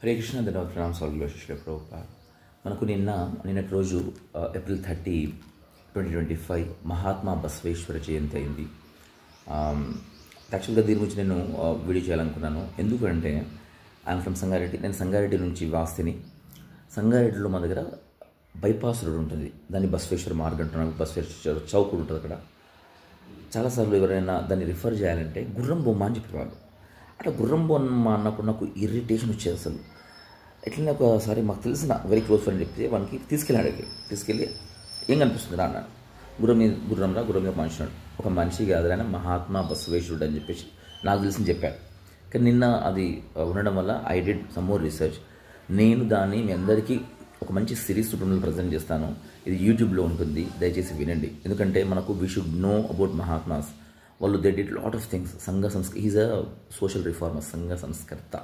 హరే కృష్ణ ధనవత్రాం స్వామిలో శిష్యుల ప్రభుపాద మనకు నిన్నటి రోజు ఏప్రిల్ 30, 2025 మహాత్మా బసవేశ్వర జయంతి అయింది. యాక్చువల్గా దీని గురించి నేను వీడియో చేయాలనుకున్నాను. ఎందుకంటే ఐఎమ్ ఫ్రమ్ సంగారెడ్డి. నేను సంగారెడ్డి నుంచి వాస్తిని. సంగారెడ్డిలో మా దగ్గర బైపాస్ రోడ్ ఉంటుంది, దాన్ని బసవేశ్వర మార్గం అంటున్నాను. బసవేశ్వర చౌక్ ఉంటుంది అక్కడ. చాలాసార్లు ఎవరైనా దాన్ని రిఫర్ చేయాలంటే గుర్రం బొమ్మ అని చెప్పేవాళ్ళు. అట్లా గుర్రం బొమ్మ అన్నప్పుడు నాకు ఇరిటేషన్ వచ్చేది అసలు. ఎట్లనే ఒకసారి మాకు తెలిసిన వెరీ క్లోజ్ ఫ్రెండ్ చెప్తే వానికి తీసుకెళ్ళి ఏం కనిపిస్తుంది రా అన్నాడు. గుర్రం మీద మనిషి ఉన్నాడు. ఒక మనిషి కాదు ఆయన మహాత్మా బసవేశ్వరుడు అని చెప్పేసి నాకు తెలిసింది చెప్పాడు. కానీ నిన్న అది ఉండడం వల్ల I did some more research. నేను దాన్ని మీ అందరికీ ఒక మంచి సిరీస్ రూపంలో ప్రజెంట్ చేస్తాను. ఇది యూట్యూబ్లో ఉంటుంది, దయచేసి వినండి. ఎందుకంటే మనకు we should know about mahatmas. వాళ్ళు they did lot of things. Is a social reformer, సంఘ సంస్కర్త.